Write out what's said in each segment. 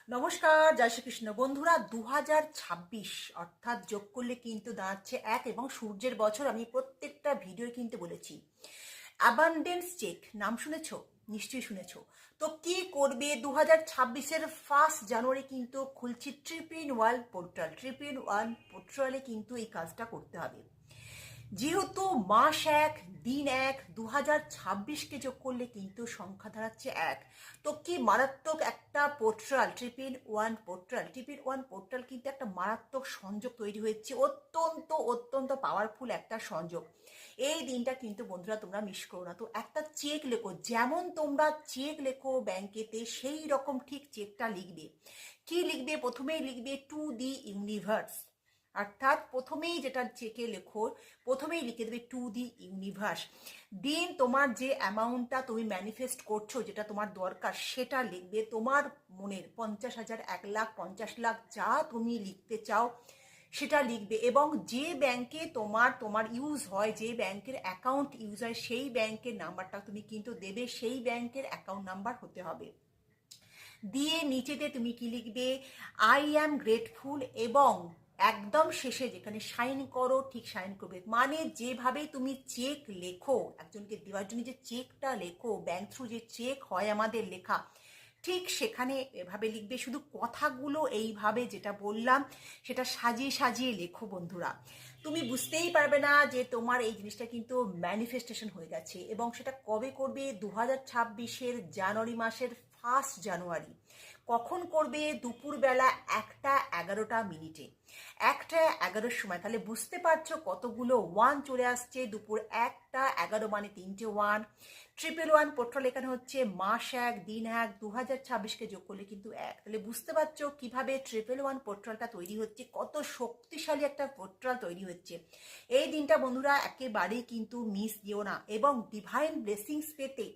নমস্কার, জয় শ্রীকৃষ্ণ। বন্ধুরা, 2026 অর্থাৎ যোগ করলে কিন্তু দাঁড়াচ্ছে 1 এবং সূর্যের বছর। আমি প্রত্যেকটা ভিডিও কিন্তু বলেছি অ্যাবান্ডেন্স চেক নাম শুনেছো, নিশ্চয়ই শুনেছো। তো কি করবে 2026-এর 1 জানুয়ারি কিন্তু খুলছি ট্রিপ-ইন-ওয়ান পোর্টাল। ট্রিপ-ইন-ওয়ান পোর্টালে কিন্তু এই কাজটা করতে হবে। যেহেতু মাস এক, দিন এক, 2026-কে যোগ করলে কিন্তু সংখ্যা দাঁড়াচ্ছে 1। তো কি মারাত্মক একটা portal, trip-in-one portal. Trip-in-one portal কিন্তু একটা মারাত্মক সংযোগ তৈরি হয়েছে, অত্যন্ত অত্যন্ত পাওয়ারফুল একটা সংযোগ। এই দিনটা কিন্তু বন্ধুরা তোমরা মিস করো না। তো একটা চেক লেখো, যেমন তোমরা চেক লেখো ব্যাংকেতে, সেই রকম ঠিক চেকটা লিখবে। কি লিখবে? প্রথমেই লিখবে টু দি ইউনিভার্স। অর্থাৎ প্রথমেই যেটা চেকে লেখো, প্রথমেই লিখে দেবে টু দি ইউনিভার্স। দিন তোমার যে অ্যামাউন্টটা তুমি ম্যানিফেস্ট করছো, যেটা তোমার দরকার, সেটা লিখবে। তোমার মনের 50,000, 1,00,000, 50,00,000 যা তুমি লিখতে চাও সেটা লিখবে। এবং যে ব্যাংকে তোমার ইউজ হয়, যে ব্যাংকের অ্যাকাউন্ট ইউজ হয়, সেই ব্যাংকের নাম্বারটা তুমি কিন্তু দেবে। সেই ব্যাংকের অ্যাকাউন্ট নাম্বার হতে হবে। দিয়ে নিচেতে তুমি কি লিখবে? I am grateful. এবং একদম শেষে যেখানে সাইন করো, ঠিক সাইন করবে। মানে যেভাবে তুমি চেক লেখো, একজনকে দেওয়ার জন্য যে চেকটা লেখো, ব্যাংক থ্রু যে চেক হয় আমাদের লেখা, ঠিক সেখানে এভাবে লিখবে। শুধু কথাগুলো এইভাবে যেটা বললাম সেটা সাজিয়ে সাজিয়ে লেখো বন্ধুরা। তুমি বুঝতেই পারবে না যে তোমার এই জিনিসটা কিন্তু ম্যানিফেস্টেশন হয়ে গেছে। এবং সেটা কবে করবে? 2026-এর জানুয়ারি মাসের 1 জানুয়ারি। কখন করবে? দুপুরবেলা 1:11 1টা 11 সময়। তাহলে বুঝতে পারছো কতগুলো ওয়ান চলে আসছে। দুপুর 1:11 মানে 3টে ওয়ান। ট্রিপল-ওয়ান পোর্টাল এখানে হচ্ছে মাস এক, দিন এক, 2026-কে যোগ করলে কিন্তু 1। তাহলে বুঝতে পারছো কিভাবে ট্রিপল-ওয়ান পোর্টালটা তৈরি হচ্ছে, কত শক্তিশালী একটা পোর্টাল তৈরি হচ্ছে। এই দিনটা বন্ধুরা একেবারেই কিন্তু মিস দিও না। এবং ডিভাইন ব্লেসিংস পেতে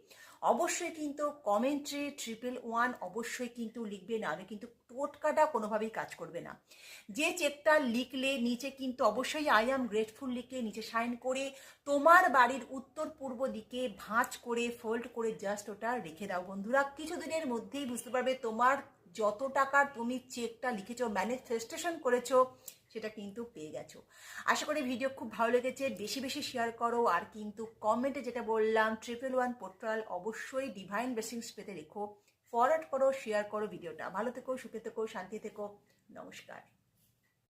অবশ্যই কিন্তু কমেন্টে ট্রিপল-ওয়ান অবশ্যই কিন্তু লিখবে, না হলে কিন্তু টোটকাটা কোনোভাবেই কাজ করবে না। যে চেকটা লিখলে নিচে কিন্তু অবশ্যই আই অ্যাম গ্রেটফুল লিখে নিচে সাইন করে তোমার বাড়ির উত্তর পূর্ব দিকে ভাঁজ করে ফোল্ড করে জাস্ট ওটা রেখে দাও বন্ধুরা। কিছুদিনের মধ্যেই বুঝতে পারবে তোমার যত টাকার তুমি চেকটা লিখেছো, ম্যানিফেস্টেশন করেছো, সেটা কিন্তু পেয়ে গেছো। আশা করি ভিডিও খুব ভালো লেগেছে। বেশি বেশি শেয়ার করো। আর কিন্তু কমেন্টে যেটা বললাম ট্রিপল-ওয়ান পোর্টাল অবশ্যই ডিভাইন ব্লেসিংস পেতে রেখো। ফরওয়ার্ড করো, শেয়ার করো ভিডিওটা। ভালো থেকো, সুখে থেকো, শান্তি থেকো। নমস্কার।